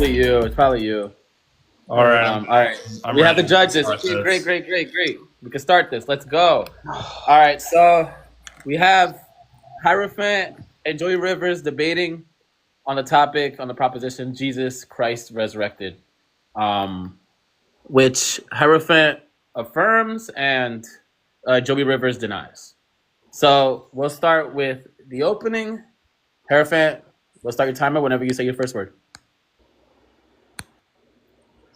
probably you. It's probably you. All right, All right. I'm We have the ready. judges. Start Okay, great, this. great, great, great. We can start this. Let's go. All right. So we have Hierophant and Joey Rivers debating on the topic, on the proposition Jesus Christ resurrected, um, which Hierophant affirms and Joey Rivers denies. So we'll start with the opening. Hierophant, we'll start your timer whenever you say your first word.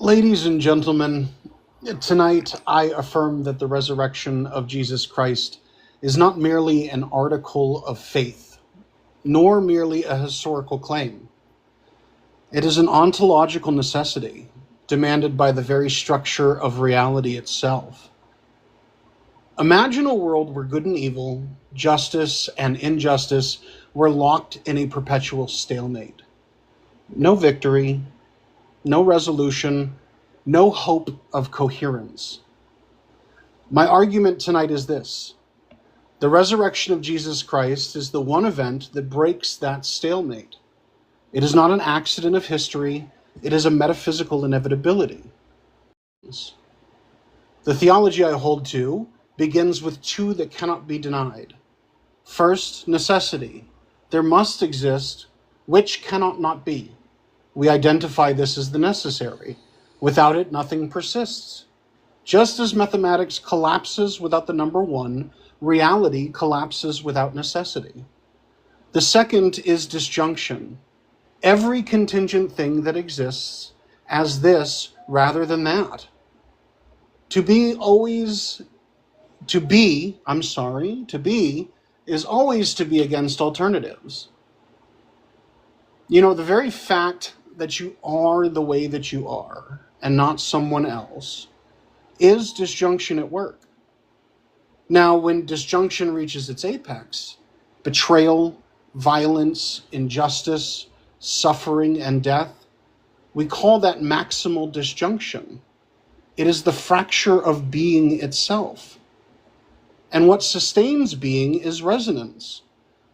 Ladies and gentlemen, tonight I affirm that the resurrection of Jesus Christ is not merely an article of faith, nor merely a historical claim. It is an ontological necessity demanded by the very structure of reality itself. Imagine a world where good and evil, justice and injustice were locked in a perpetual stalemate. No victory, no resolution, no hope of coherence. My argument tonight is this. The resurrection of Jesus Christ is the one event that breaks that stalemate. It is not an accident of history. It is a metaphysical inevitability. The theology I hold to begins with two that cannot be denied. First, necessity. There must exist which cannot not be. We identify this as the necessary. Without it, nothing persists. Just as mathematics collapses without the number one, reality collapses without necessity. The second is disjunction. Every contingent thing that exists as this rather than that. To be is always to be against alternatives. You know, the very fact that you are the way that you are and not someone else is disjunction at work. Now, when disjunction reaches its apex, betrayal, violence, injustice, suffering, and death, we call that maximal disjunction. It is the fracture of being itself. And what sustains being is resonance,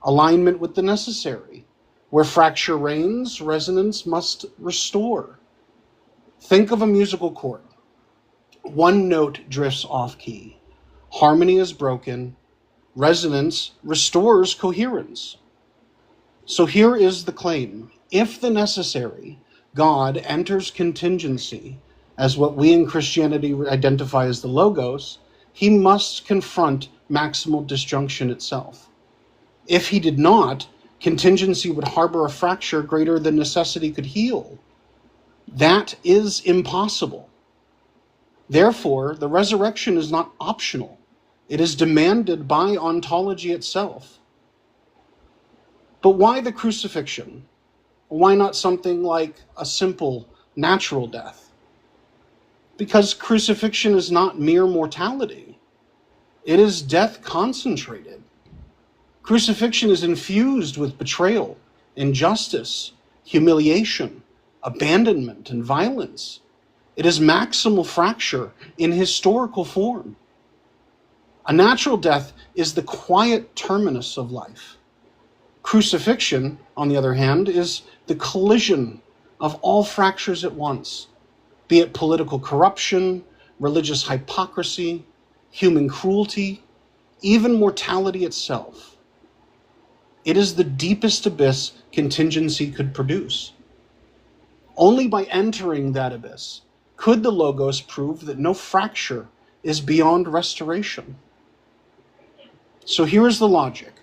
alignment with the necessary. Where fracture reigns, resonance must restore. Think of a musical chord. One note drifts off key. Harmony is broken. Resonance restores coherence. So here is the claim. If the necessary, God, enters contingency as what we in Christianity identify as the logos, he must confront maximal disjunction itself. If he did not, contingency would harbor a fracture greater than necessity could heal. That is impossible. Therefore, the resurrection is not optional. It is demanded by ontology itself. But why the crucifixion? Why not something like a simple, natural death? Because crucifixion is not mere mortality. It is death concentrated. Crucifixion is infused with betrayal, injustice, humiliation, abandonment, and violence. It is maximal fracture in historical form. A natural death is the quiet terminus of life. Crucifixion, on the other hand, is the collision of all fractures at once, be it political corruption, religious hypocrisy, human cruelty, even mortality itself. It is the deepest abyss contingency could produce. Only by entering that abyss could the Logos prove that no fracture is beyond restoration. So here is the logic.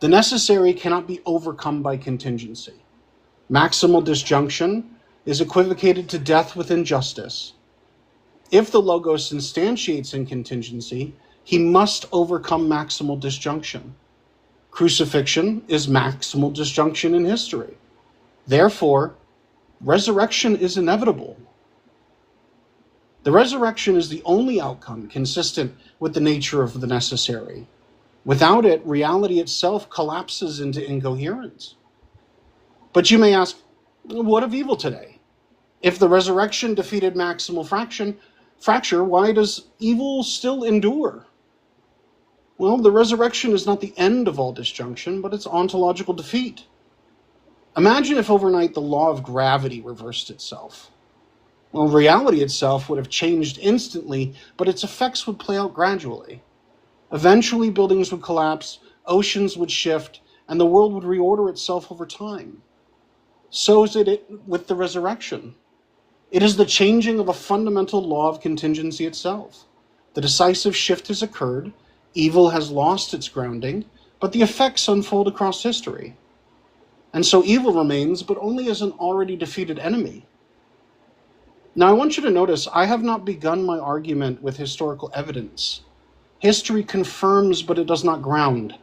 The necessary cannot be overcome by contingency. Maximal disjunction is equivocated to death with injustice. If the Logos instantiates in contingency, he must overcome maximal disjunction. Crucifixion is maximal disjunction in history. Therefore, resurrection is inevitable. The resurrection is the only outcome consistent with the nature of the necessary. Without it, reality itself collapses into incoherence. But you may ask, what of evil today? If the resurrection defeated maximal fracture, why does evil still endure? Well, the resurrection is not the end of all disjunction, but its ontological defeat. Imagine if overnight the law of gravity reversed itself. Well, reality itself would have changed instantly, but its effects would play out gradually. Eventually, buildings would collapse, oceans would shift, and the world would reorder itself over time. So is it with the resurrection. It is the changing of a fundamental law of contingency itself. The decisive shift has occurred, evil has lost its grounding, but the effects unfold across history. And so evil remains, but only as an already defeated enemy. Now I want you to notice, I have not begun my argument with historical evidence. History confirms, but it does not ground.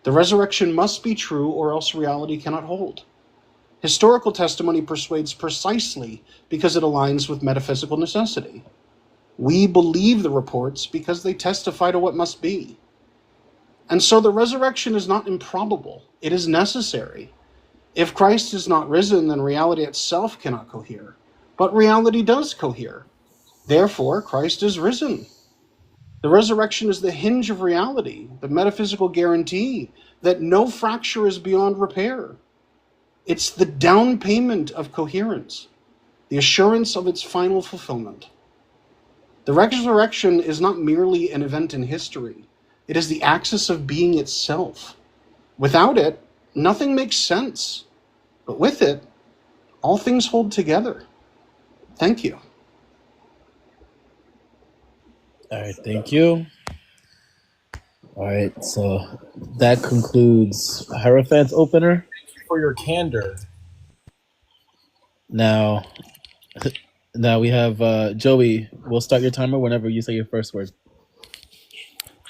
The resurrection must be true, or else reality cannot hold. Historical testimony persuades precisely because it aligns with metaphysical necessity. We believe the reports because they testify to what must be. And so the resurrection is not improbable, it is necessary. If Christ is not risen, then reality itself cannot cohere. But reality does cohere. Therefore, Christ is risen. The resurrection is the hinge of reality, the metaphysical guarantee that no fracture is beyond repair. It's the down payment of coherence, the assurance of its final fulfillment. The resurrection is not merely an event in history. It is the axis of being itself. Without it, nothing makes sense. But with it, all things hold together. Thank you. All right, thank you. All right, so that concludes Hierophant's opener. For your candor. Now we have Joey. We'll start your timer whenever you say your first word.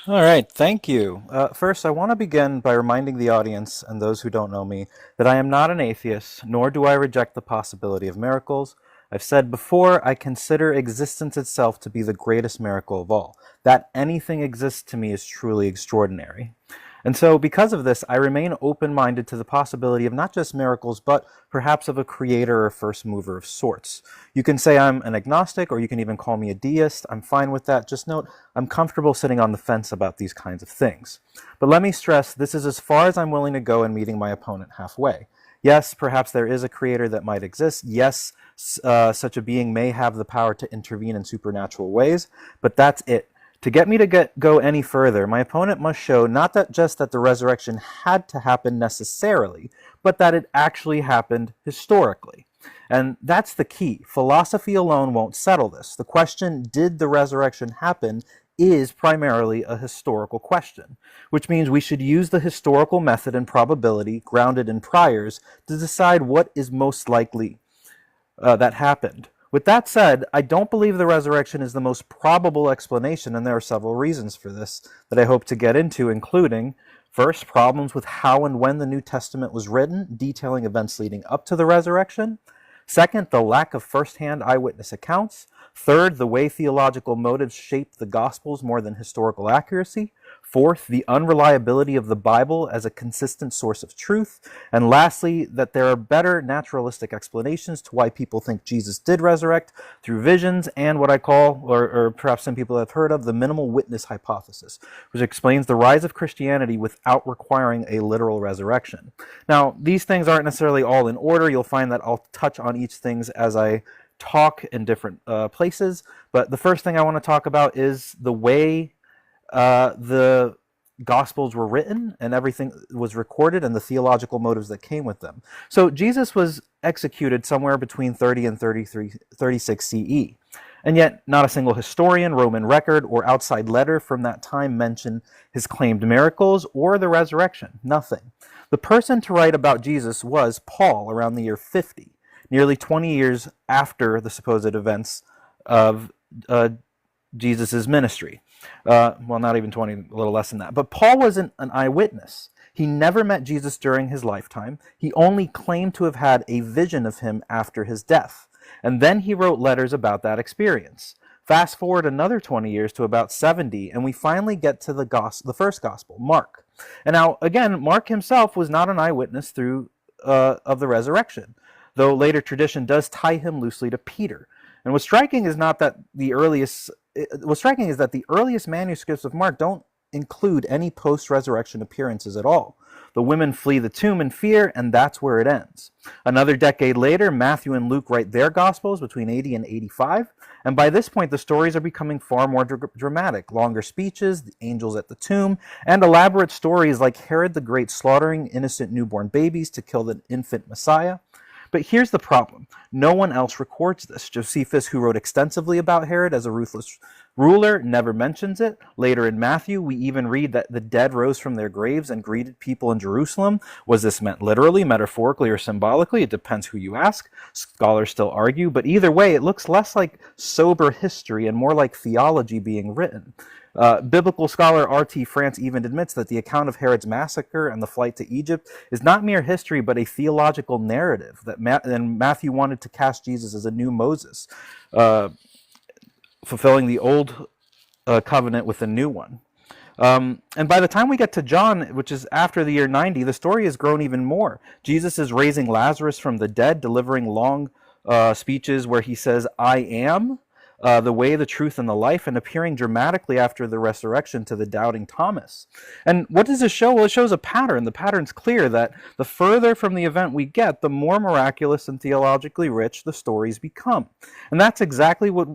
All right, thank you. First, I want to begin by reminding the audience and those who don't know me that I am not an atheist, nor do I reject the possibility of miracles. I've said before, I consider existence itself to be the greatest miracle of all. That anything exists to me is truly extraordinary. And so because of this, I remain open-minded to the possibility of not just miracles, but perhaps of a creator or first mover of sorts. You can say I'm an agnostic, or you can even call me a deist. I'm fine with that. Just note, I'm comfortable sitting on the fence about these kinds of things. But let me stress, this is as far as I'm willing to go in meeting my opponent halfway. Yes, perhaps there is a creator that might exist. Yes, such a being may have the power to intervene in supernatural ways, but that's it. To get me to go any further, my opponent must show not that just that the resurrection had to happen necessarily, but that it actually happened historically. And that's the key. Philosophy alone won't settle this. The question, did the resurrection happen, is primarily a historical question, which means we should use the historical method and probability grounded in priors to decide what is most likely that happened. With that said, I don't believe the resurrection is the most probable explanation, and there are several reasons for this that I hope to get into, including, first, problems with how and when the New Testament was written, detailing events leading up to the resurrection. Second, the lack of first-hand eyewitness accounts. Third, the way theological motives shape the Gospels more than historical accuracy. Fourth, the unreliability of the Bible as a consistent source of truth. And lastly, that there are better naturalistic explanations to why people think Jesus did resurrect through visions and what I call, or perhaps some people have heard of, the minimal witness hypothesis, which explains the rise of Christianity without requiring a literal resurrection. Now, these things aren't necessarily all in order. You'll find that I'll touch on each thing as I talk in different places. But the first thing I want to talk about is the way the Gospels were written and everything was recorded and the theological motives that came with them. So Jesus was executed somewhere between 30 and 36 CE. And yet not a single historian, Roman record, or outside letter from that time mention his claimed miracles or the resurrection. Nothing. The person to write about Jesus was Paul around the year 50, nearly 20 years after the supposed events of Jesus' ministry. Well, not even 20, a little less than that. But Paul wasn't an eyewitness. He never met Jesus during his lifetime. He only claimed to have had a vision of him after his death. And then he wrote letters about that experience. Fast forward another 20 years to about 70, and we finally get to the first gospel, Mark. And now, again, Mark himself was not an eyewitness of the resurrection, though later tradition does tie him loosely to Peter. And what's striking is that the earliest manuscripts of Mark don't include any post-resurrection appearances at all. The women flee the tomb in fear, and that's where it ends. Another decade later, Matthew and Luke write their Gospels between 80 and 85, and by this point the stories are becoming far more dramatic. Longer speeches, the angels at the tomb, and elaborate stories like Herod the Great slaughtering innocent newborn babies to kill the infant Messiah. But here's the problem. No one else records this. Josephus, who wrote extensively about Herod as a ruthless ruler, never mentions it. Later in Matthew, we even read that the dead rose from their graves and greeted people in Jerusalem. Was this meant literally, metaphorically, or symbolically? It depends who you ask. Scholars still argue, but either way, it looks less like sober history and more like theology being written. Biblical scholar R.T. France even admits that the account of Herod's massacre and the flight to Egypt is not mere history, but a theological narrative, that Matthew wanted to cast Jesus as a new Moses, fulfilling the old covenant with a new one. And by the time we get to John, which is after the year 90, the story has grown even more. Jesus is raising Lazarus from the dead, delivering long speeches where he says, "I am the way, the truth, and the life," and appearing dramatically after the resurrection to the doubting Thomas. And what does this show? Well, it shows a pattern. The pattern's clear that the further from the event we get, the more miraculous and theologically rich the stories become. And that's exactly what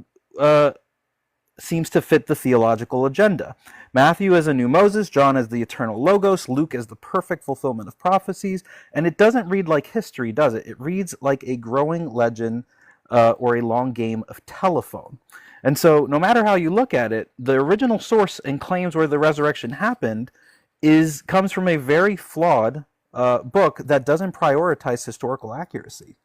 seems to fit the theological agenda. Matthew as a new Moses, John as the eternal Logos, Luke as the perfect fulfillment of prophecies, and it doesn't read like history, does it? It reads like a growing legend or a long game of telephone. And so no matter how you look at it, the original source and claims where the resurrection happened comes from a very flawed book that doesn't prioritize historical accuracy.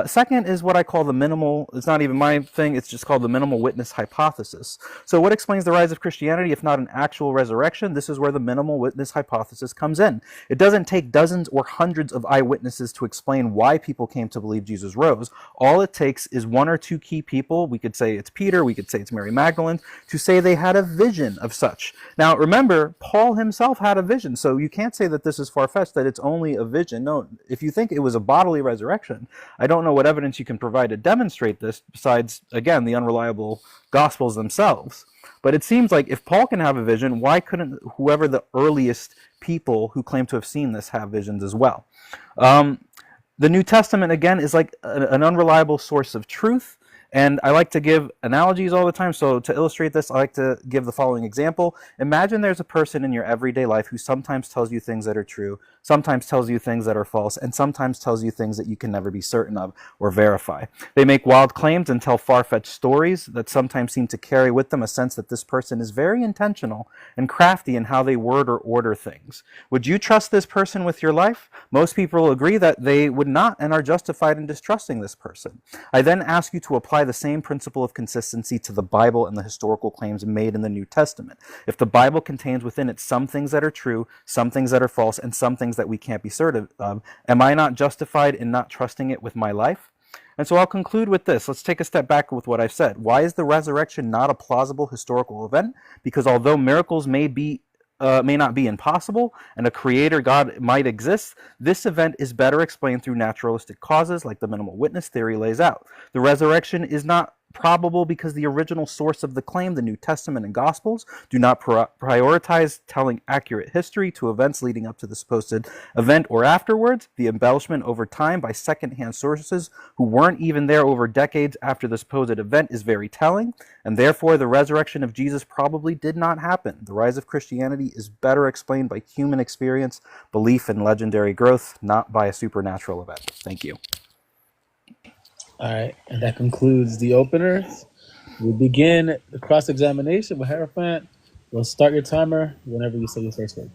Second is what I call the minimal, it's not even my thing, it's just called the minimal witness hypothesis. So what explains the rise of Christianity if not an actual resurrection? This is where the minimal witness hypothesis comes in. It doesn't take dozens or hundreds of eyewitnesses to explain why people came to believe Jesus rose. All it takes is one or two key people, we could say it's Peter, we could say it's Mary Magdalene, to say they had a vision of such. Now remember, Paul himself had a vision, so you can't say that this is far-fetched, that it's only a vision. No, if you think it was a bodily resurrection, I don't know what evidence you can provide to demonstrate this besides, again, the unreliable Gospels themselves. But it seems like if Paul can have a vision, why couldn't whoever the earliest people who claim to have seen this have visions as well? The New Testament, again, is like an unreliable source of truth. And I like to give analogies all the time. So to illustrate this, I like to give the following example. Imagine there's a person in your everyday life who sometimes tells you things that are true, sometimes tells you things that are false, and sometimes tells you things that you can never be certain of or verify. They make wild claims and tell far-fetched stories that sometimes seem to carry with them a sense that this person is very intentional and crafty in how they word or order things. Would you trust this person with your life? Most people will agree that they would not and are justified in distrusting this person. I then ask you to apply the same principle of consistency to the Bible and the historical claims made in the New Testament. If the Bible contains within it some things that are true, some things that are false, and some things that we can't be certain of, am I not justified in not trusting it with my life? And so I'll conclude with this. Let's take a step back with what I've said. Why is the resurrection not a plausible historical event? Because although miracles may not be impossible, and a creator God might exist, this event is better explained through naturalistic causes like the minimal witness theory lays out. The resurrection is not probable because the original source of the claim, the New Testament and Gospels, do not prioritize telling accurate history to events leading up to the supposed event or afterwards. The embellishment over time by second-hand sources who weren't even there over decades after the supposed event is very telling, and therefore the resurrection of Jesus probably did not happen. The rise of Christianity is better explained by human experience, belief, and legendary growth, not by a supernatural event. Thank you. All right, and that concludes the openers. We begin the cross-examination with Heirophant. We'll start your timer whenever you say your first word.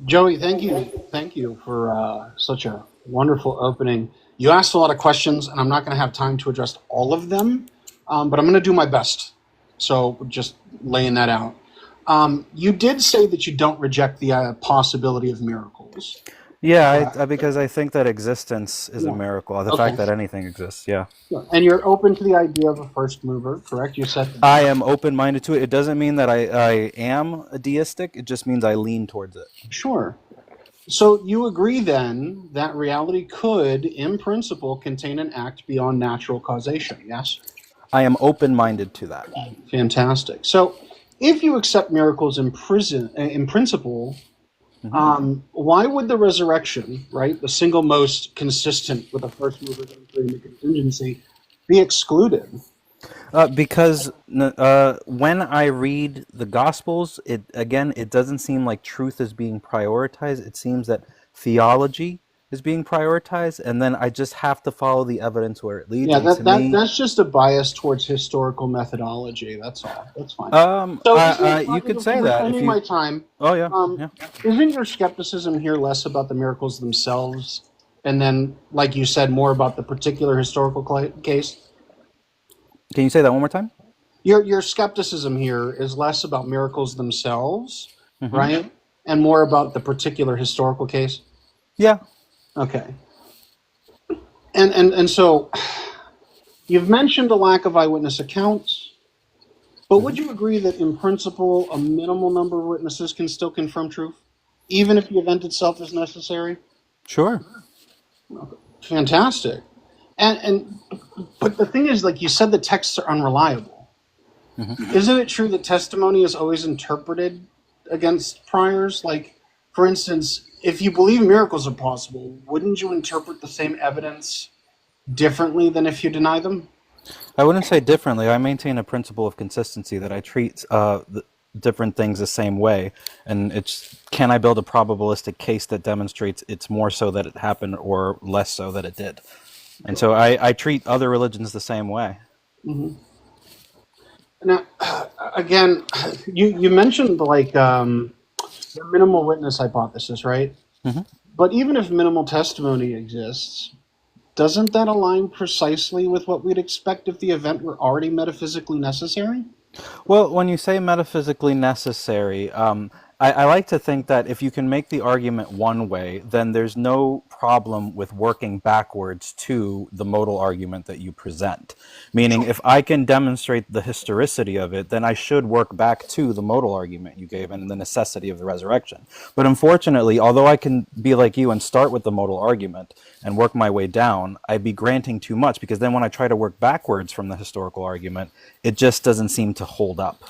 Joey, thank you for such a wonderful opening. You asked a lot of questions, and I'm not going to have time to address all of them, but I'm going to do my best. So just laying that out. You did say that you don't reject the possibility of miracles. Yeah, because I think that existence is a miracle. The fact that anything exists, yeah. And you're open to the idea of a first mover, correct? You said I am open-minded to it. It doesn't mean that I am a deistic. It just means I lean towards it. Sure. So you agree then that reality could, in principle, contain an act beyond natural causation, yes? I am open-minded to that. Fantastic. So if you accept miracles in principle, Why would the resurrection, right, the single most consistent with the first mover and the contingency, be excluded? Because when I read the Gospels, it doesn't seem like truth is being prioritized. It seems that theology is being prioritized, and then I just have to follow the evidence where it leads. Yeah, me, that's just a bias towards historical methodology. That's all. That's fine. So you could say that if you. My time. Oh yeah. Isn't your skepticism here less about the miracles themselves, and then, like you said, more about the particular historical case? Can you say that one more time? Your skepticism here is less about miracles themselves, right, and more about the particular historical case. Yeah. Okay. And so you've mentioned a lack of eyewitness accounts, but would you agree that in principle a minimal number of witnesses can still confirm truth, even if the event itself is necessary? Sure. Fantastic. But the thing is, like you said, the texts are unreliable. Isn't it true that testimony is always interpreted against priors? Like, for instance, if you believe miracles are possible, wouldn't you interpret the same evidence differently than if you deny them? I wouldn't say differently. I maintain a principle of consistency that I treat different things the same way, and it's, can I build a probabilistic case that demonstrates it's more so that it happened or less so that it did? And so I treat other religions the same way. Now, again, you mentioned like the minimal witness hypothesis, right? But even if minimal testimony exists, doesn't that align precisely with what we'd expect if the event were already metaphysically necessary? Well, when you say metaphysically necessary, I like to think that if you can make the argument one way, then there's no problem with working backwards to the modal argument that you present. Meaning, if I can demonstrate the historicity of it, then I should work back to the modal argument you gave and the necessity of the resurrection. But unfortunately, although I can be like you and start with the modal argument and work my way down, I'd be granting too much, because then when I try to work backwards from the historical argument, it just doesn't seem to hold up.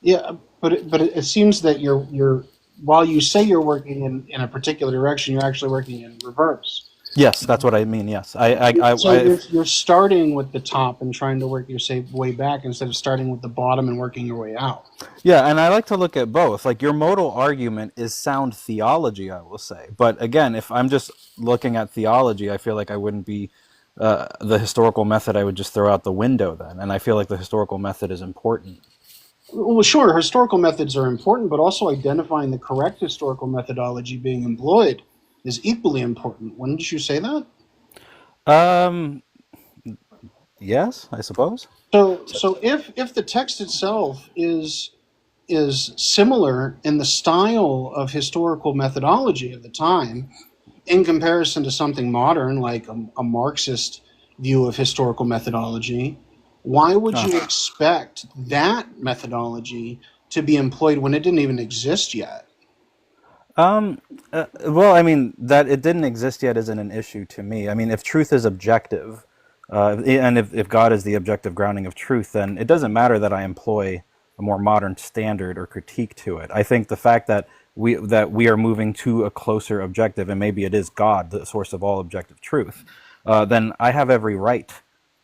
Yeah, but it seems that you're while you say you're working in a particular direction, you're actually working in reverse. Yes, that's what I mean. Yes, So you're starting with the top and trying to work your way back instead of starting with the bottom and working your way out. Yeah, and I like to look at both. Like, your modal argument is sound theology, I will say. But again, if I'm just looking at theology, I feel like I wouldn't be the historical method. I would just throw out the window then. And I feel like the historical method is important. Well, sure, historical methods are important, but also identifying the correct historical methodology being employed is equally important. Wouldn't you say that? Yes, I suppose. So if the text itself is similar in the style of historical methodology of the time, in comparison to something modern like a Marxist view of historical methodology, why would you expect that methodology to be employed when it didn't even exist yet? Well, I mean, that it didn't exist yet isn't an issue to me. I mean, if truth is objective, and if God is the objective grounding of truth, then it doesn't matter that I employ a more modern standard or critique to it. I think the fact that we are moving to a closer objective, and maybe it is God, the source of all objective truth, then I have every right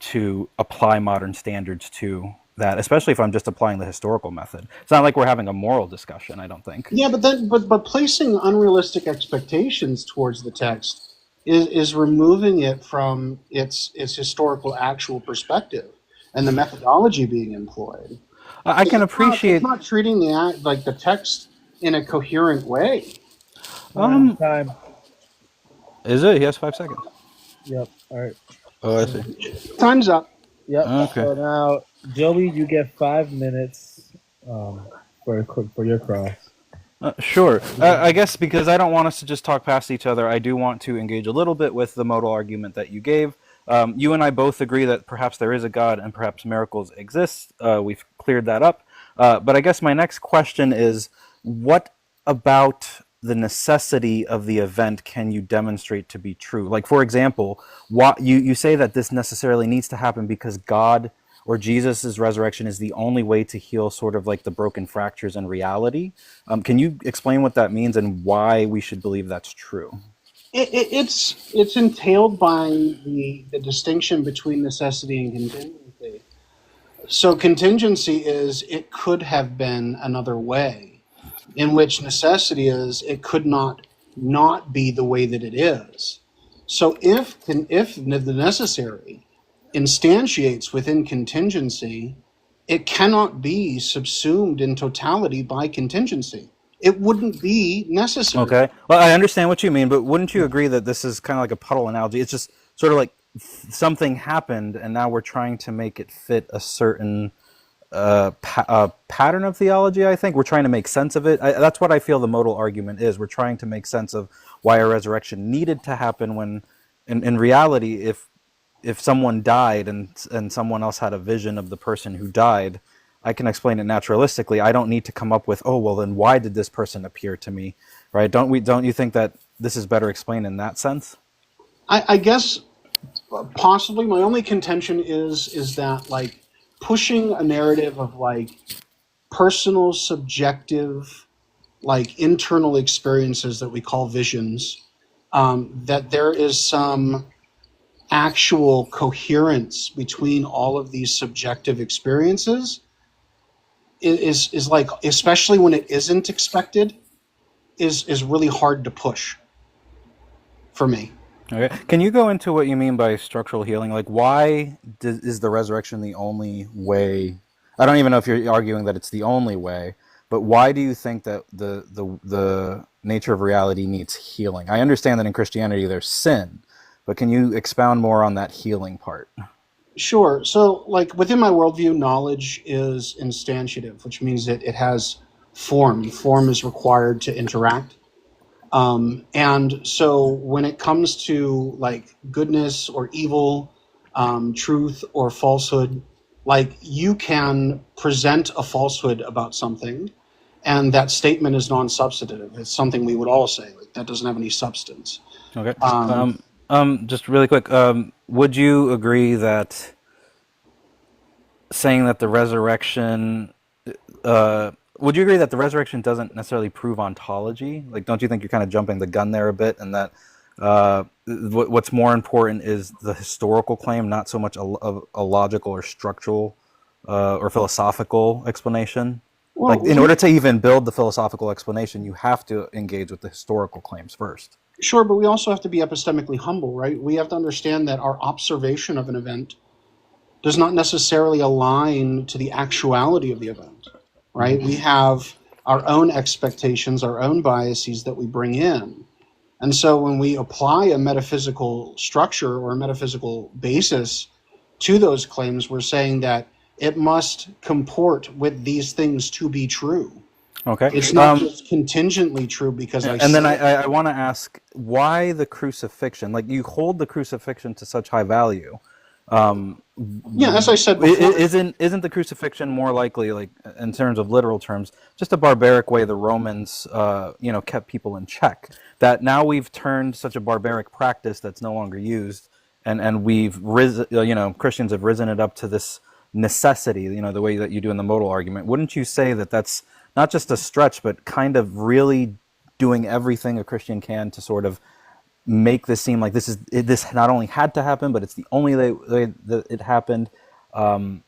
to apply modern standards to that, especially if I'm just applying the historical method. It's not like we're having a moral discussion, I don't think. Yeah, but placing unrealistic expectations towards the text is removing it from its historical actual perspective and the methodology being employed. I can appreciate. It's not treating the text in a coherent way. Time. Is it? He has 5 seconds. Yep. All right. Oh, I see. Time's up. Yep. Okay. So now, Joey, you get 5 minutes for your cross. Sure. I guess because I don't want us to just talk past each other, I do want to engage a little bit with the modal argument that you gave. You and I both agree that perhaps there is a God and perhaps miracles exist. We've cleared that up. But I guess my next question is, what about the necessity of the event can you demonstrate to be true? Like, for example, you say that this necessarily needs to happen because God or Jesus' resurrection is the only way to heal sort of like the broken fractures in reality. Can you explain what that means and why we should believe that's true? It's entailed by the distinction between necessity and contingency. So contingency is it could have been another way, in which necessity is it could not be the way that it is. So if the necessary instantiates within contingency, it cannot be subsumed in totality by contingency. It wouldn't be necessary. Okay. Well, I understand what you mean, but wouldn't you agree that this is kind of like a puddle analogy? It's just sort of like something happened, and now we're trying to make it fit a certain pattern of theology. I think we're trying to make sense of it. That's what I feel the modal argument is. We're trying to make sense of why a resurrection needed to happen when, in reality, if someone died and someone else had a vision of the person who died, I can explain it naturalistically. I don't need to come up with, oh, well, then why did this person appear to me, right? Don't you think that this is better explained in that sense? I guess possibly. My only contention is that like pushing a narrative of like personal, subjective, like internal experiences that we call visions, that there is some actual coherence between all of these subjective experiences is like, especially when it isn't expected, is really hard to push for me. Okay. Can you go into what you mean by structural healing? Like, why is the resurrection the only way? I don't even know if you're arguing that it's the only way, but why do you think that the nature of reality needs healing? I understand that in Christianity there's sin, but can you expound more on that healing part? Sure. So, like, within my worldview, knowledge is instantiative, which means that it has form. Form is required to interact. And so when it comes to, like, goodness or evil, truth or falsehood, like, you can present a falsehood about something, and that statement is non-substantive. It's something we would all say, like, that doesn't have any substance. Okay. Just really quick, would you agree that saying that the resurrection, would you agree that the resurrection doesn't necessarily prove ontology? Like, don't you think you're kind of jumping the gun there a bit, and that what's more important is the historical claim, not so much a logical or structural or philosophical explanation? Well, like, in order to even build the philosophical explanation, you have to engage with the historical claims first. Sure, but we also have to be epistemically humble, right? We have to understand that our observation of an event does not necessarily align to the actuality of the event, right? We have our own expectations, our own biases that we bring in. And so when we apply a metaphysical structure or a metaphysical basis to those claims, we're saying that it must comport with these things to be true. Okay. It's not just contingently true because I want to ask, why the crucifixion? Like, you hold the crucifixion to such high value. Yeah, as I said before, isn't the crucifixion more likely, like in terms of literal terms, just a barbaric way the Romans, kept people in check? That now we've turned such a barbaric practice that's no longer used, and we've risen, Christians have risen it up to this necessity, the way that you do in the modal argument. Wouldn't you say that that's not just a stretch, but kind of really doing everything a Christian can to sort of make this seem like this not only had to happen, but it's the only way that it happened? Don't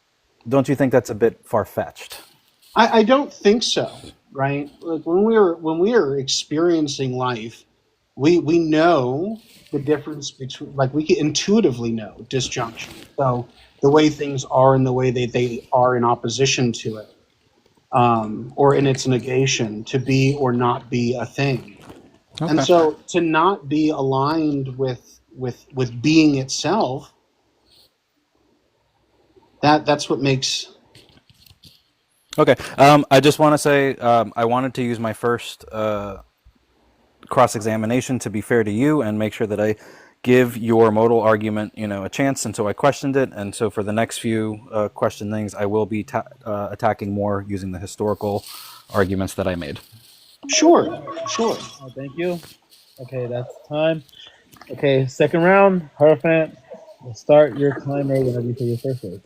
you think that's a bit far-fetched? I don't think so, right? Like when we are experiencing life, we know the difference between, like, we can intuitively know disjunction. So the way things are and the way they are in opposition to it, or in its negation, to be or not be a thing. Okay. And so to not be aligned with being itself, that's what makes. Okay. I just want to say I wanted to use my first cross-examination to be fair to you and make sure that I give your modal argument, a chance. And so I questioned it. And so for the next few question things, I will be attacking more using the historical arguments that I made. Sure. Oh, thank you. Okay, that's time. Okay, second round. Heirophant, we'll start your timer whenever you say your first word.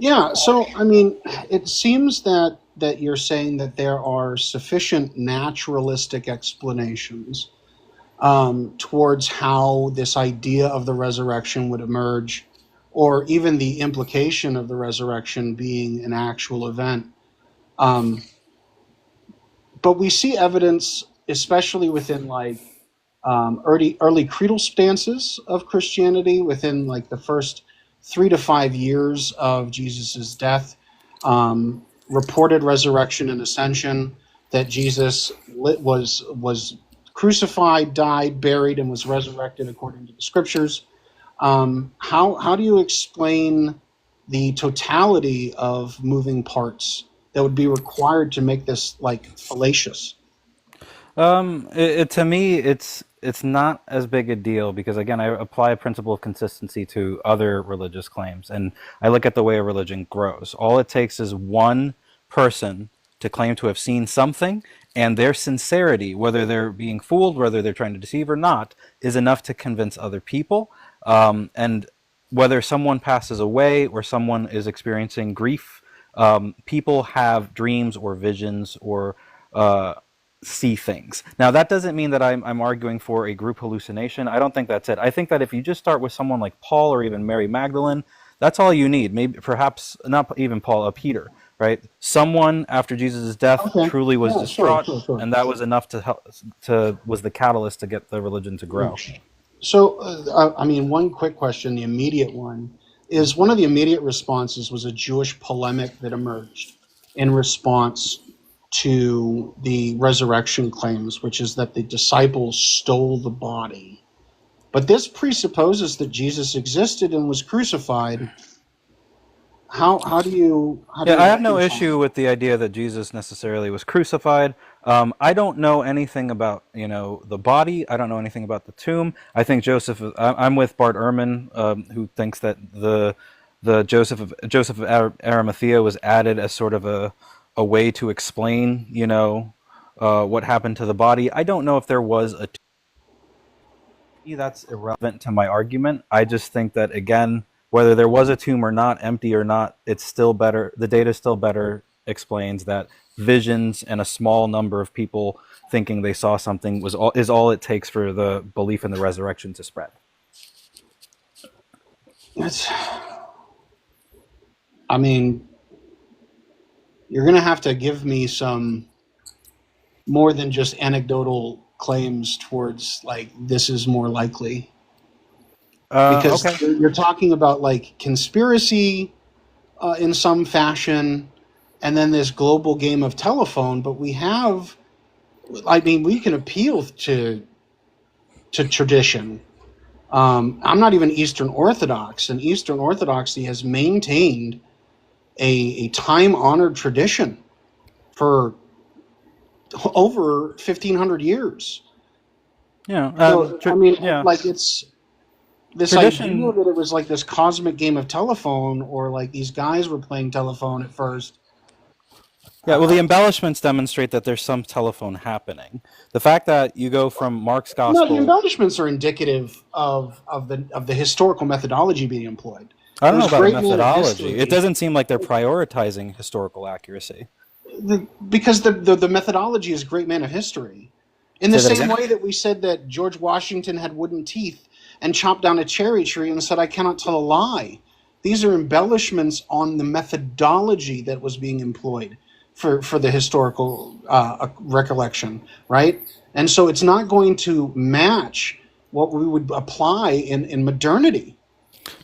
Yeah, so I mean, it seems that you're saying that there are sufficient naturalistic explanations towards how this idea of the resurrection would emerge, or even the implication of the resurrection being an actual event. Um, but we see evidence, especially within like early creedal stances of Christianity, within like the first 3 to 5 years of Jesus's death, reported resurrection and ascension, that Jesus was crucified, died, buried, and was resurrected according to the scriptures. How do you explain the totality of moving parts that would be required to make this like fallacious? To me, it's not as big a deal because again, I apply a principle of consistency to other religious claims, and I look at the way a religion grows. All it takes is one person to claim to have seen something, and their sincerity, whether they're being fooled, whether they're trying to deceive or not, is enough to convince other people. And whether someone passes away or someone is experiencing grief, people have dreams or visions or see things. Now, that doesn't mean that I'm arguing for a group hallucination. I don't think that's it. I think that if you just start with someone like Paul or even Mary Magdalene, that's all you need. Maybe, perhaps not even Paul, Peter, right? Someone after Jesus' death Okay. truly was Yeah, distraught, sure. and that was enough to help, was the catalyst to get the religion to grow. So, I mean, one quick question, the immediate one, is one of the immediate responses was a Jewish polemic that emerged in response to the resurrection claims, which is that the disciples stole the body. But this presupposes that Jesus existed and was crucified. How do you Yeah, I have no reconcile issue with the idea that Jesus necessarily was crucified. I don't know anything about the body. I don't know anything about the tomb. I think Joseph. I'm with Bart Ehrman, who thinks that the Joseph of Arimathea was added as sort of a way to explain what happened to the body. I don't know if there was a tomb. That's irrelevant to my argument. I just think that again, whether there was a tomb or not, empty or not, it's still better. The data still better explains that visions and a small number of people thinking they saw something is all it takes for the belief in the resurrection to spread. I mean, you're going to have to give me some more than just anecdotal claims towards like this is more likely, because Okay. you're talking about like conspiracy in some fashion, and then this global game of telephone. But we have, I mean, we can appeal to tradition. I'm not even Eastern Orthodox, and Eastern Orthodoxy has maintained a time-honored tradition for over 1,500 years. Yeah. So, I mean, yeah. like it's this Tradition. idea that it was like this cosmic game of telephone, or like these guys were playing telephone at first. Yeah, well, the embellishments demonstrate that there's some telephone happening. The fact that you go from Mark's No, the gospel. embellishments are indicative of the historical methodology being employed. I don't know Those about a great men of methodology. It history, doesn't seem like they're prioritizing historical accuracy. because the methodology is great men of history. In the Say that same again? way that we said that George Washington had wooden teeth and chopped down a cherry tree and said, "I cannot tell a lie." These are embellishments on the methodology that was being employed for the historical recollection, right? And so it's not going to match what we would apply in modernity.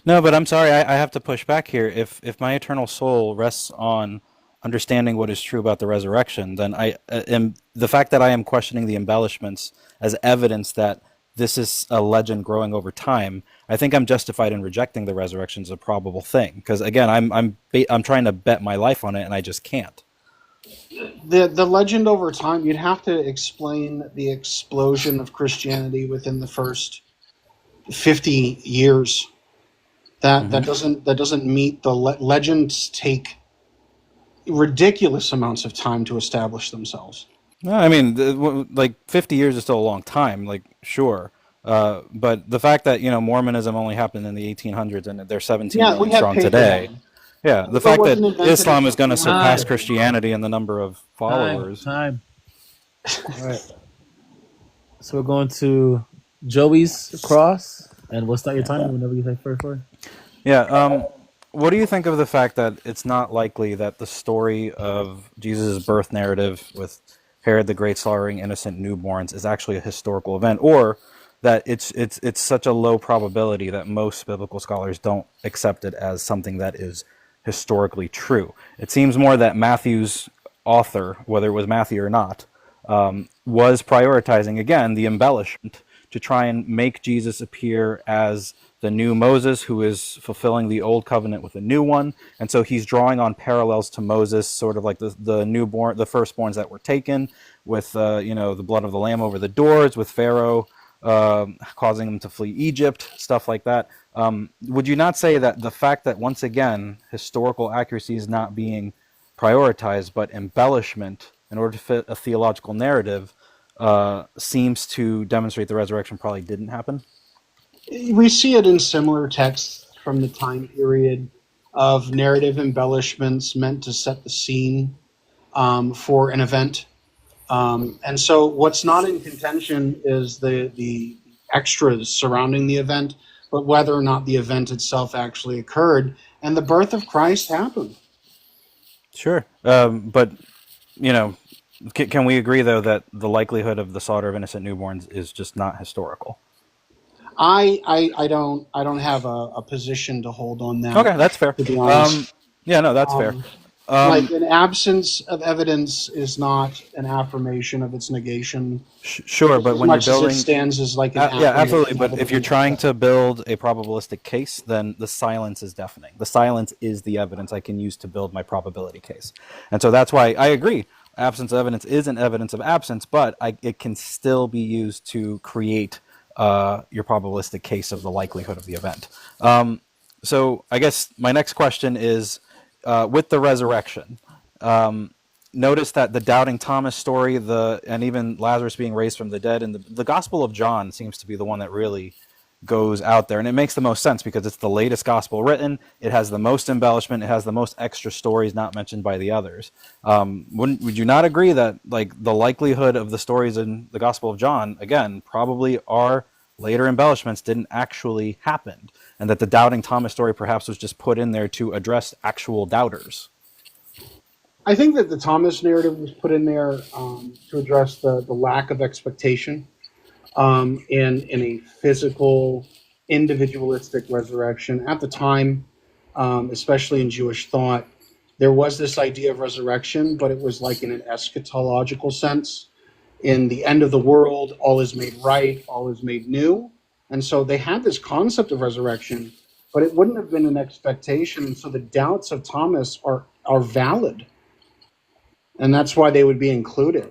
No, but I'm sorry, I have to push back here. If my eternal soul rests on understanding what is true about the resurrection, then I am the fact that I am questioning the embellishments as evidence that this is a legend growing over time. I think I'm justified in rejecting the resurrection as a probable thing because again, I'm trying to bet my life on it, and I just can't. The legend over time, you'd have to explain the explosion of Christianity within the first 50 years. That Hmm. doesn't meet the legends take ridiculous amounts of time to establish themselves. No, I mean, like 50 years is still a long time. Like, sure, but the fact that Mormonism only happened in the 1800s and they're 17 Yeah, we million have strong today. pagan. Yeah, the Anger fact that wasn't invented Islam is until going to surpass 300. Christianity in the number of followers. Time. All right. So we're going to Joey's cross, and we'll start your timer whenever you say first word. Yeah. What do you think of the fact that it's not likely that the story of Jesus' birth narrative with Herod the Great slaughtering innocent newborns is actually a historical event, or that it's such a low probability that most biblical scholars don't accept it as something that is historically true? It seems more that Matthew's author, whether it was Matthew or not, was prioritizing, again, the embellishment to try and make Jesus appear as the new Moses who is fulfilling the old covenant with a new one. And so he's drawing on parallels to Moses, sort of like the newborn, the firstborns that were taken with, the blood of the lamb over the doors, with Pharaoh causing them to flee Egypt, stuff like that. Would you not say that the fact that, once again, historical accuracy is not being prioritized, but embellishment in order to fit a theological narrative seems to demonstrate the resurrection probably didn't happen? We see it in similar texts from the time period of narrative embellishments meant to set the scene for an event. And so what's not in contention is the extras surrounding the event, but whether or not the event itself actually occurred. And the birth of Christ happened. Sure. But, can we agree, though, that the likelihood of the slaughter of innocent newborns is just not historical? I don't have a position to hold on that. Okay, that's fair. To be honest. That's fair. Like an absence of evidence is not an affirmation of its negation. Sure, but as when you're much building, as it stands as like an yeah, absolutely. affirmation But of if you're its trying to build a probabilistic case, then the silence is deafening. The silence is the evidence I can use to build my probability case, and so that's why I agree. Absence of evidence isn't evidence of absence, but it can still be used to create your probabilistic case of the likelihood of the event. So I guess my next question is, with the resurrection, notice that the doubting Thomas story, and even Lazarus being raised from the dead, and the Gospel of John seems to be the one that really goes out there, and it makes the most sense because it's the latest gospel written. It has the most embellishment. It has the most extra stories not mentioned by the others. Would you not agree that, like, the likelihood of the stories in the Gospel of John, again, probably are later embellishments, didn't actually happen, and that the doubting Thomas story perhaps was just put in there to address actual doubters? I think that the Thomas narrative was put in there to address the lack of expectation in a physical, individualistic resurrection. At the time, especially in Jewish thought, there was this idea of resurrection, but it was like in an eschatological sense. In the end of the world, all is made right, all is made new. And so they had this concept of resurrection, but it wouldn't have been an expectation. And so the doubts of Thomas are valid. And that's why they would be included.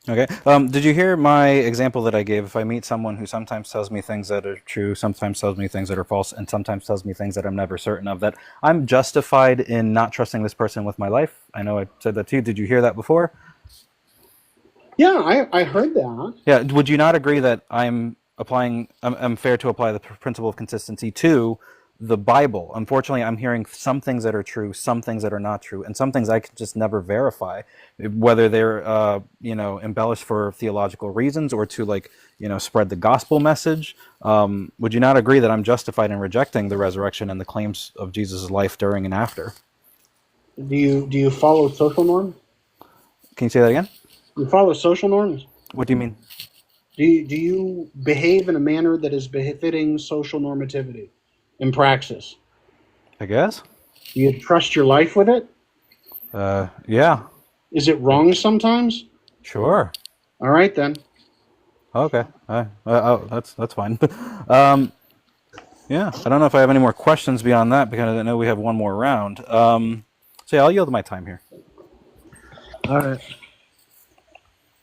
Okay. Did you hear my example that I gave? If I meet someone who sometimes tells me things that are true, sometimes tells me things that are false, and sometimes tells me things that I'm never certain of, that I'm justified in not trusting this person with my life? I know I said that to you. Did you hear that before? Yeah, I heard that. Yeah. Would you not agree that I'm fair to apply the principle of consistency to the Bible? Unfortunately, I'm hearing some things that are true, some things that are not true, and some things I can just never verify, whether they're embellished for theological reasons or to spread the gospel message. Would you not agree that I'm justified in rejecting the resurrection and the claims of Jesus' life during and after? Do you follow social norms? Can you say that again? You follow social norms? What do you mean? Do you behave in a manner that is befitting social normativity in praxis? I guess. Do you trust your life with it? Yeah. Is it wrong sometimes? Sure. All right, then. Okay. That's fine. Yeah. I don't know if I have any more questions beyond that because I know we have one more round. So yeah, I'll yield my time here. All right.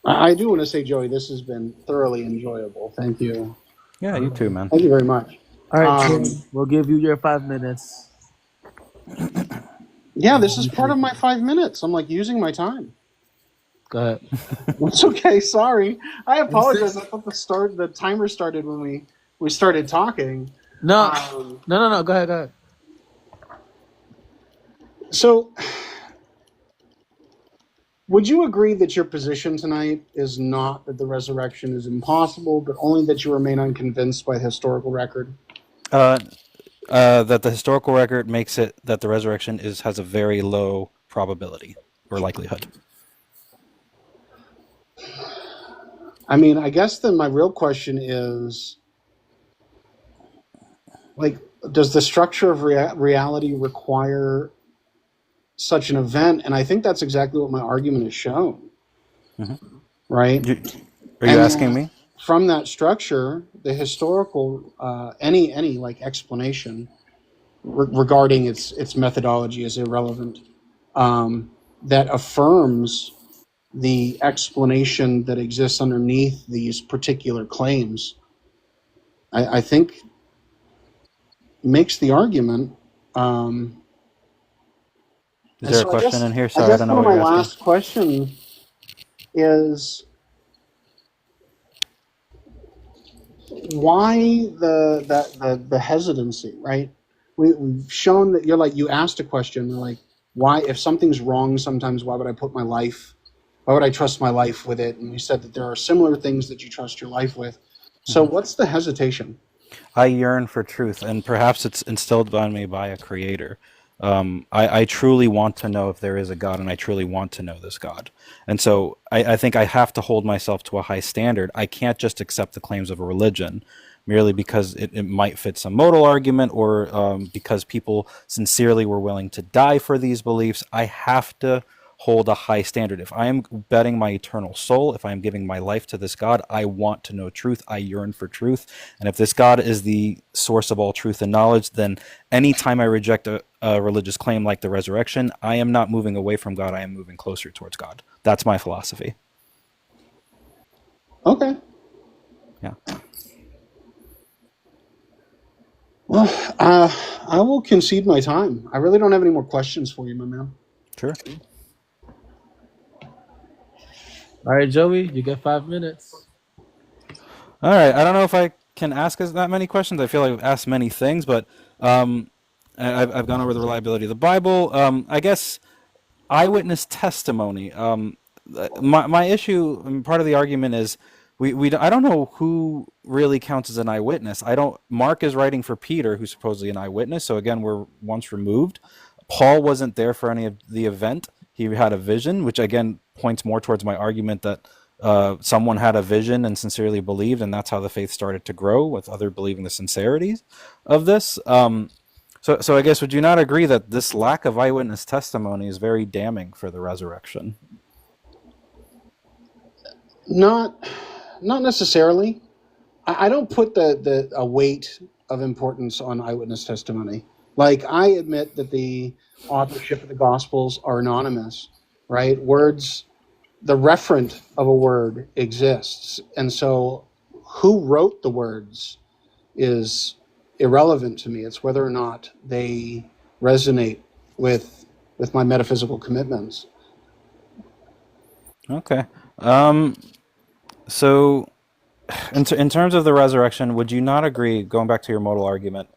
I do want to say, Joey, this has been thoroughly enjoyable. Thank you. Yeah, you too, man. Thank you very much. All right, we'll give you your 5 minutes. Yeah, this is part of my 5 minutes. I'm like using my time. Go ahead. It's okay. Sorry, I apologize. I thought the timer started when we started talking. No. Go ahead. So, would you agree that your position tonight is not that the resurrection is impossible, but only that you remain unconvinced by the historical record? That the historical record makes it that the resurrection has a very low probability or likelihood. I mean, I guess then my real question is, like, does the structure of reality require such an event? And I think that's exactly what my argument has shown, right? Are you asking me? From that structure, the historical, any like explanation regarding its methodology is irrelevant. That affirms the explanation that exists underneath these particular claims, I think makes the argument. Is there a question in here? Sorry, I I guess don't know one of what my you're asking. last question is, why the hesitancy, right? We've shown that you asked a question like, why, if something's wrong sometimes, why would I trust my life with it? And we said that there are similar things that you trust your life with. So what's the hesitation? I yearn for truth, and perhaps it's instilled on me by a creator. I truly want to know if there is a God, and I truly want to know this God. And so I think I have to hold myself to a high standard. I can't just accept the claims of a religion merely because it might fit some modal argument, or because people sincerely were willing to die for these beliefs. I have to hold a high standard. If I am betting my eternal soul, if I am giving my life to this God, I want to know truth. I yearn for truth. And if this God is the source of all truth and knowledge, then anytime I reject a religious claim like the resurrection, I am not moving away from God. I am moving closer towards God. That's my philosophy. Okay. Yeah. Well, I will concede my time. I really don't have any more questions for you, my man. Sure. All right, Joey, you get 5 minutes. All right. I don't know if I can ask us that many questions. I feel like I've asked many things, but I've gone over the reliability of the Bible. I guess eyewitness testimony. My issue, and part of the argument is I don't know who really counts as an eyewitness. Mark is writing for Peter, who's supposedly an eyewitness. So again, we're once removed. Paul wasn't there for any of the event. He had a vision, which again points more towards my argument that someone had a vision and sincerely believed, and that's how the faith started to grow, with other believing the sincerities of this. So I guess, would you not agree that this lack of eyewitness testimony is very damning for the resurrection? Not necessarily. I don't put a weight of importance on eyewitness testimony. Like, I admit that the authorship of the Gospels are anonymous, right? The referent of a word exists. And so who wrote the words is irrelevant to me. It's whether or not they resonate with my metaphysical commitments. Okay. So in terms of the resurrection, would you not agree, going back to your modal argument,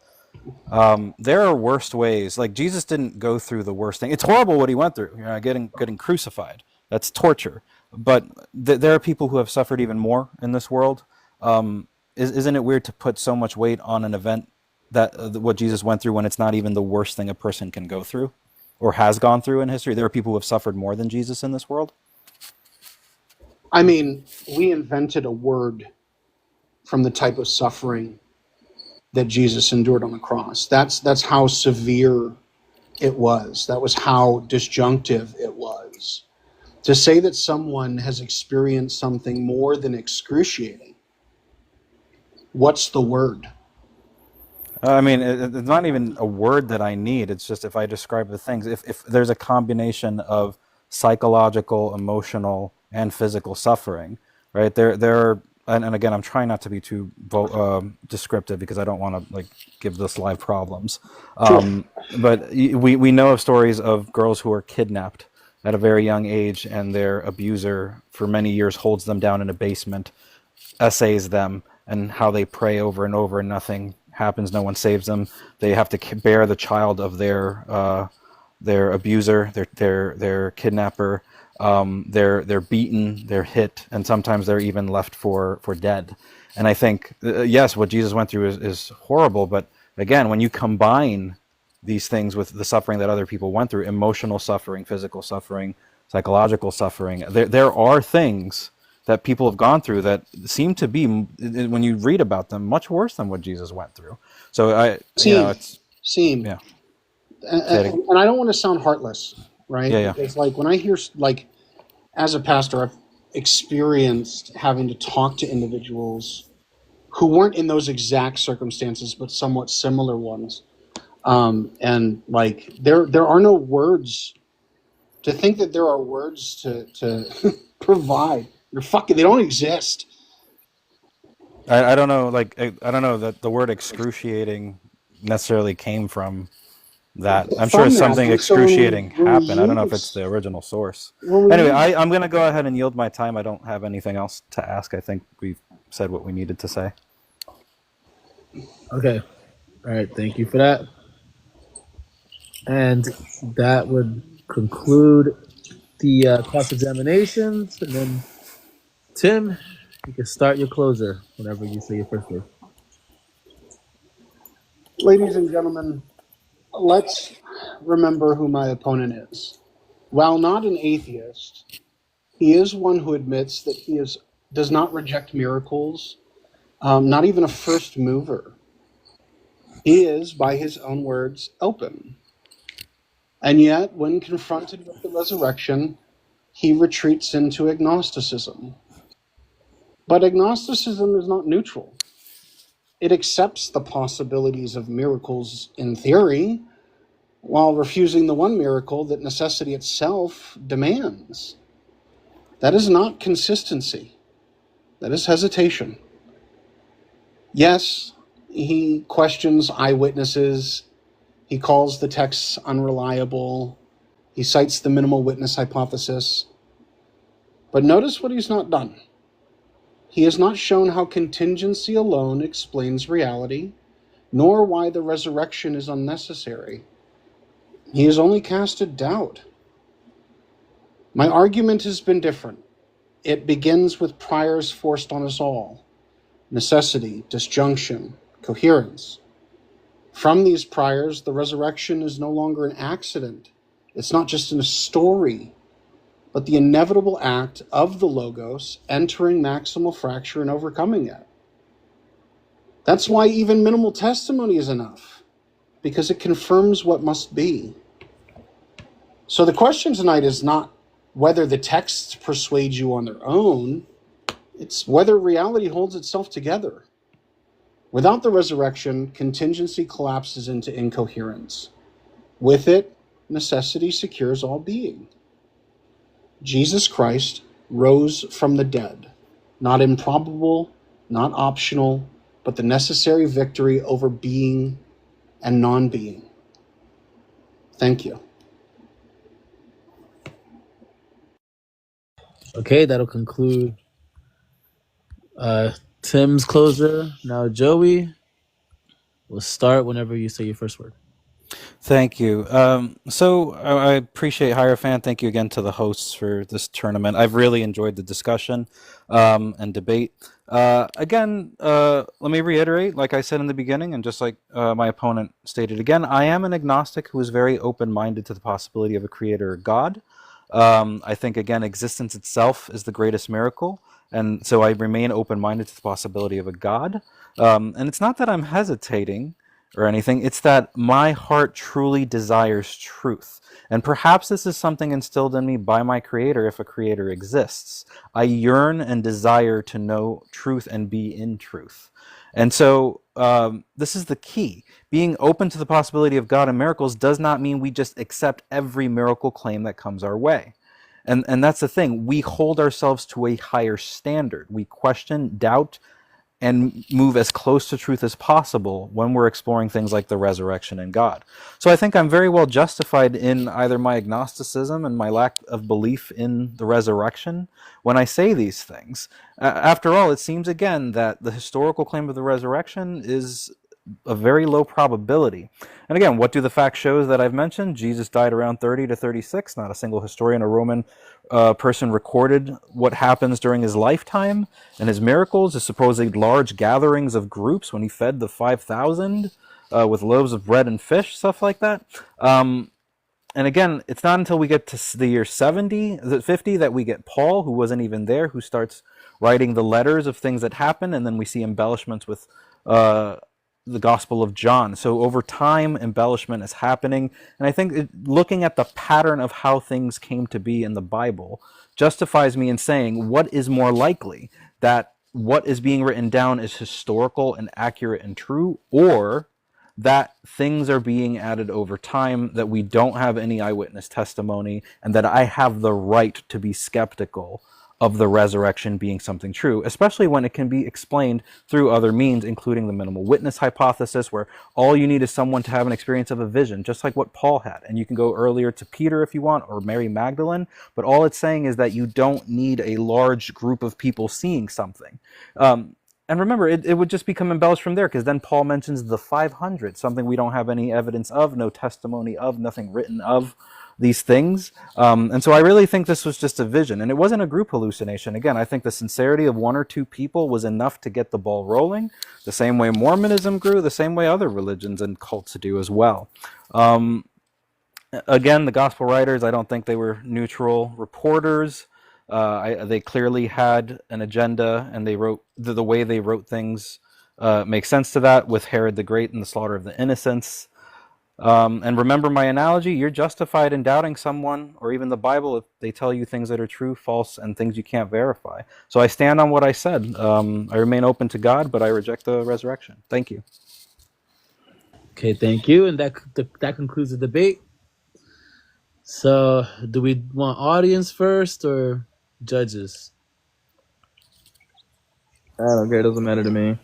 there are worst ways. Like, Jesus didn't go through the worst thing. It's horrible what he went through, getting crucified. That's torture. But there are people who have suffered even more in this world. Isn't it weird to put so much weight on an event that what Jesus went through, when it's not even the worst thing a person can go through or has gone through in history? There are people who have suffered more than Jesus in this world. I mean, we invented a word from the type of suffering that Jesus endured on the cross. That's how severe it was. That was how disjunctive it was. To say that someone has experienced something more than excruciating, what's the word? I mean, it's not even a word that I need. It's just, if I describe the things, if there's a combination of psychological, emotional, and physical suffering, right? There are, and again, I'm trying not to be too descriptive, because I don't want to give this live problems. Sure. But we know of stories of girls who are kidnapped at a very young age, and their abuser for many years holds them down in a basement, essays them, and how they pray over and over, and nothing happens. No one saves them. They have to bear the child of their their abuser, their kidnapper. They're beaten, they're hit, and sometimes they're even left for dead. And I think, yes, what Jesus went through is horrible, but again, when you combine these things with the suffering that other people went through, emotional suffering, physical suffering, psychological suffering, there are things that people have gone through that seem to be, when you read about them, much worse than what Jesus went through. So and I don't want to sound heartless, right? Yeah. Because like when I hear, like, as a pastor, I've experienced having to talk to individuals who weren't in those exact circumstances, but somewhat similar ones. And like there are no words. To think that there are words to provide, they don't exist. I don't know, like I don't know that the word excruciating necessarily came from that. I'm sure something excruciating happened. I don't know if it's the original source. Anyway, I'm going to go ahead and yield my time. I don't have anything else to ask. I think we've said what we needed to say. Okay. All right. Thank you for that. And that would conclude the cross-examinations. And then, Tim, you can start your closer whenever you say your first word. Ladies and gentlemen, let's remember who my opponent is. While not an atheist, he is one who admits that he does not reject miracles, not even a first mover. He is, by his own words, open. And yet, when confronted with the resurrection, he retreats into agnosticism. But agnosticism is not neutral. It accepts the possibilities of miracles in theory, while refusing the one miracle that necessity itself demands. That is not consistency. That is hesitation. Yes, he questions eyewitnesses. He calls the texts unreliable. He cites the minimal witness hypothesis. But notice what he's not done. He has not shown how contingency alone explains reality, nor why the resurrection is unnecessary. He has only casted doubt. My argument has been different. It begins with priors forced on us all: necessity, disjunction, coherence. From these priors, the resurrection is no longer an accident. It's not just a story, but the inevitable act of the Logos entering maximal fracture and overcoming it. That's why even minimal testimony is enough, because it confirms what must be. So the question tonight is not whether the texts persuade you on their own, it's whether reality holds itself together. Without the resurrection, contingency collapses into incoherence. With it, necessity secures all being. Jesus Christ rose from the dead, not improbable, not optional, but the necessary victory over being and non-being. Thank you. Okay, that'll conclude Tim's closer. Now, Joey, we'll start whenever you say your first word. Thank you. So I appreciate Heirophant. Thank you again to the hosts for this tournament. I've really enjoyed the discussion and debate. Again, let me reiterate, like I said in the beginning, and just like my opponent stated again, I am an agnostic who is very open-minded to the possibility of a creator or God. I think, again, existence itself is the greatest miracle, and so I remain open-minded to the possibility of a God. And it's not that I'm hesitating or anything, it's that my heart truly desires truth. And perhaps this is something instilled in me by my Creator, if a Creator exists. I yearn and desire to know truth and be in truth. And so this is the key. Being open to the possibility of God and miracles does not mean we just accept every miracle claim that comes our way. And that's the thing. We hold ourselves to a higher standard. We question, doubt, and move as close to truth as possible when we're exploring things like the resurrection and God. So I think I'm very well justified in either my agnosticism and my lack of belief in the resurrection when I say these things. After all, it seems again that the historical claim of the resurrection is a very low probability. And again, what do the facts show that I've mentioned? Jesus died around 30 to 36. Not a single historian or Roman person recorded what happens during his lifetime and his miracles, his supposed large gatherings of groups when he fed the 5,000 with loaves of bread and fish, stuff like that. And again, it's not until we get to the year 50 that we get Paul, who wasn't even there, who starts writing the letters of things that happen, and then we see embellishments with the Gospel of John. So over time, embellishment is happening, and I think looking at the pattern of how things came to be in the Bible justifies me in saying what is more likely, that what is being written down is historical and accurate and true, or that things are being added over time, that we don't have any eyewitness testimony, and that I have the right to be skeptical of the resurrection being something true, especially when it can be explained through other means, including the minimal witness hypothesis, where all you need is someone to have an experience of a vision, just like what Paul had. And you can go earlier to Peter if you want, or Mary Magdalene, but all it's saying is that you don't need a large group of people seeing something. And remember, it would just become embellished from there, because then Paul mentions the 500, something we don't have any evidence of, no testimony of, nothing written of these things. And so I really think this was just a vision, and it wasn't a group hallucination. Again, I think the sincerity of one or two people was enough to get the ball rolling, the same way Mormonism grew, the same way other religions and cults do as well. Again, the gospel writers, I don't think they were neutral reporters. They clearly had an agenda, and they wrote the way they wrote things makes sense to that, with Herod the Great and the slaughter of the innocents. And remember my analogy, you're justified in doubting someone or even the Bible if they tell you things that are true, false, and things you can't verify. So I stand on what I said. I remain open to God, but I reject the resurrection. Thank you. Okay, thank you. And that concludes the debate. So do we want audience first or judges? I don't care. It doesn't matter to me.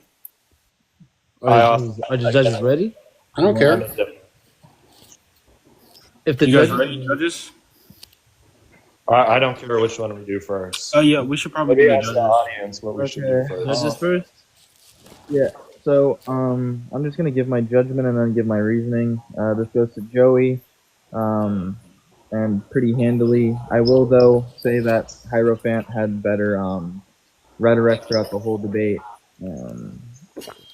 Are the judges ready? I don't care. If the You guys judges, ready, judges? I don't care which one we do first. Oh yeah, we should probably Maybe do the ask the judges. audience what we should do Okay. first. judges first. Yeah. So I'm just gonna give my judgment and then give my reasoning. This goes to Joey, and pretty handily. I will though say that Heirophant had better rhetoric throughout the whole debate,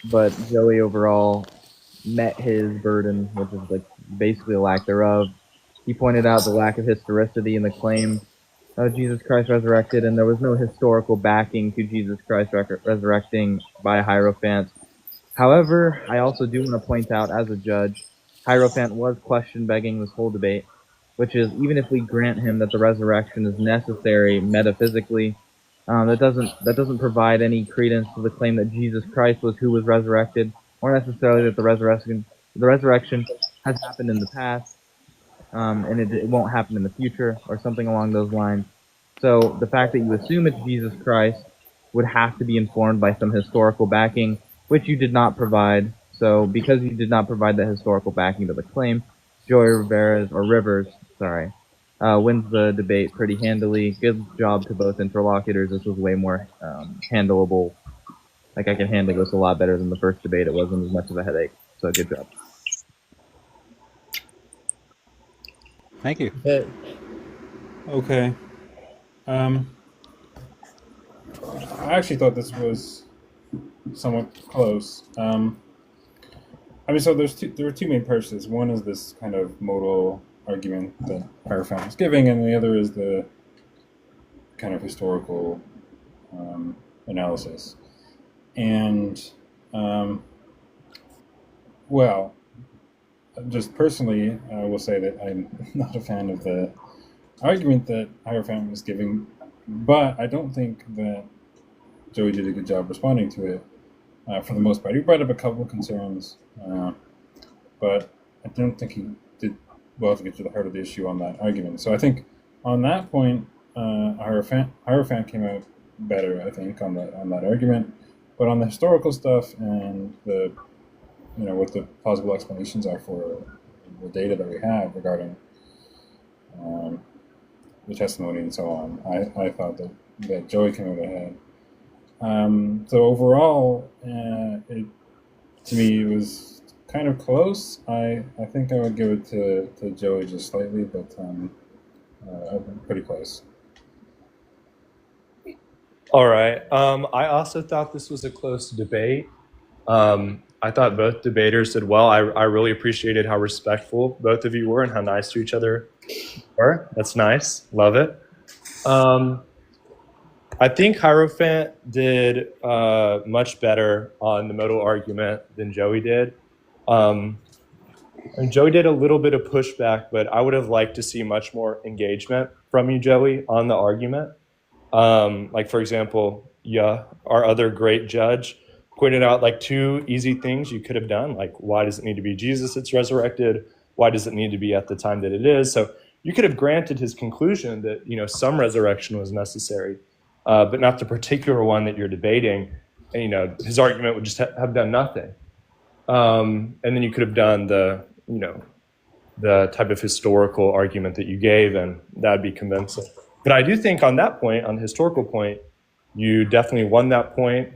but Joey overall met his burden, which is like basically a lack thereof. He pointed out the lack of historicity in the claim of Jesus Christ resurrected, and there was no historical backing to Jesus Christ resurrecting by Hierophant. However, I also do want to point out, as a judge, Hierophant was question begging this whole debate, which is, even if we grant him that the resurrection is necessary metaphysically, that doesn't provide any credence to the claim that Jesus Christ was who was resurrected, or necessarily that the resurrection has happened in the past, and it won't happen in the future, or something along those lines. So the fact that you assume it's Jesus Christ would have to be informed by some historical backing, which you did not provide. So because you did not provide the historical backing to the claim, Rivers wins the debate pretty handily. Good job to both interlocutors. This was way more handleable. Like, I can handle this a lot better than the first debate. It wasn't as much of a headache. So good job. Thank you. Okay. I actually thought this was somewhat close. So there were two main purposes. One is this kind of modal argument that Heirophant was giving, and the other is the kind of historical analysis. And just personally, I will say that I'm not a fan of the argument that Heirophant was giving, but I don't think that Joey did a good job responding to it for the most part. He brought up a couple of concerns, but I don't think he did well to get to the heart of the issue on that argument. So I think on that point, Heirophant came out better, I think, on that argument. But on the historical stuff and the what the plausible explanations are for the data that we have regarding the testimony and so on, I thought that Joey came out ahead. So overall, to me, it was kind of close. I think I would give it to Joey just slightly, but pretty close. All right. I also thought this was a close debate. I thought both debaters did well. I really appreciated how respectful both of you were and how nice to each other were. That's nice. Love it. I think Heirophant did much better on the modal argument than Joey did. And Joey did a little bit of pushback, but I would have liked to see much more engagement from you, Joey, on the argument. Like, for example, our other great judge pointed out like 2 easy things you could have done. Like, why does it need to be Jesus that's resurrected? Why does it need to be at the time that it is? So you could have granted his conclusion that, some resurrection was necessary, but not the particular one that you're debating. And, his argument would just have done nothing. And then you could have done the type of historical argument that you gave, and that'd be convincing. But I do think on that point, on the historical point, you definitely won that point.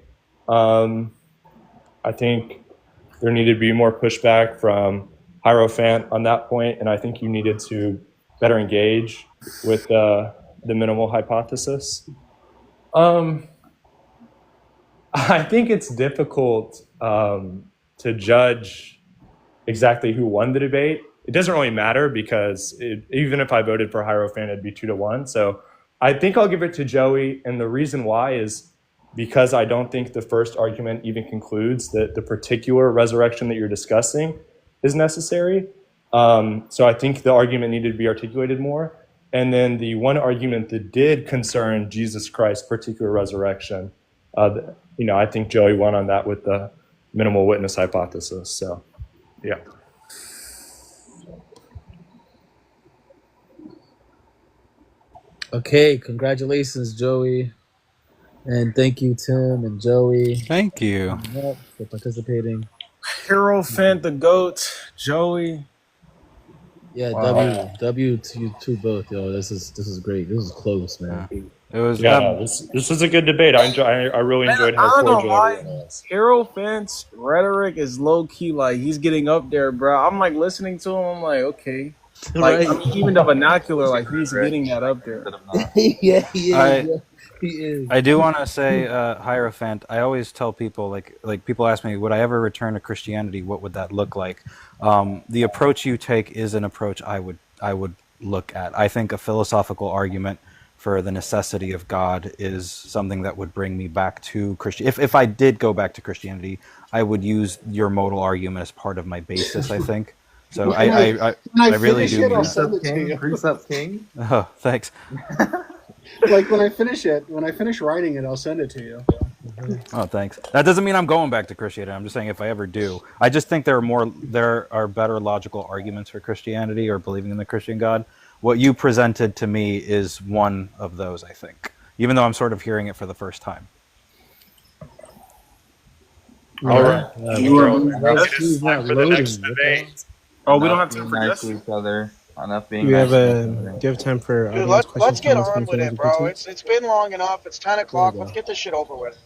I think there needed to be more pushback from Heirophant on that point, and I think you needed to better engage with the minimal hypothesis. I think it's difficult to judge exactly who won the debate. It doesn't really matter because even if I voted for Heirophant, it'd be 2-1. So I think I'll give it to Joey, and the reason why is because I don't think the first argument even concludes that the particular resurrection that you're discussing is necessary. So I think the argument needed to be articulated more. And then the one argument that did concern Jesus Christ's particular resurrection, I think Joey won on that with the minimal witness hypothesis. So, yeah. Okay, congratulations, Joey. And thank you, Tim and Joey. Thank you For participating. Heirophant, the GOAT, Joey. Yeah, wow. W to you two both, yo. This is great. This is close, man. It was. This was a good debate. I really enjoyed how cordial everyone was. Heirophant's rhetoric is low key, like he's getting up there, bro. I'm like listening to him. I'm like, okay, like right. Even the vernacular, like he's getting that up there. yeah. He is. I do want to say, Heirophant, I always tell people, like people ask me, would I ever return to Christianity? What would that look like? The approach you take is an approach I would look at. I think a philosophical argument for the necessity of God is something that would bring me back to Christianity. If I did go back to Christianity, I would use your modal argument as part of my basis, I think. So I really do. Precepts King. Oh, thanks. Like when I finish writing it, I'll send it to you. Oh, thanks. That doesn't mean I'm going back to Christianity. I'm just saying if I ever do. I just think there are better logical arguments for Christianity or believing in the Christian God. What you presented to me is one of those, I think, even though I'm sort of hearing it for the first time. All right. Time for the next debate. Oh, we don't have time for nice to each other. Do you have time for Dude, let's get on with it, bro. It's been long enough. It's 10 o'clock. Let's get this shit over with.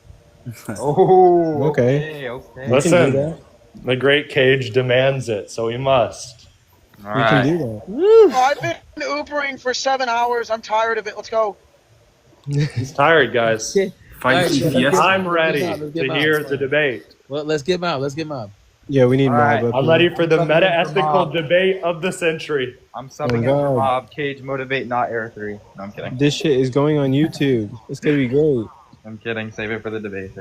Oh, okay. Listen, the great Cage demands it, so we must. All right. Can do that. Oh, I've been Ubering for 7 hours. I'm tired of it. Let's go. He's tired, guys. I'm ready to hear the debate. Well, let's get mob. Yeah, we need mob. I'm ready for the meta-ethical debate of the century. I'm subbing in for Mob. Cage motivate, not air 3. No, I'm kidding. This shit is going on YouTube. It's gonna be great. I'm kidding. Save it for the debate.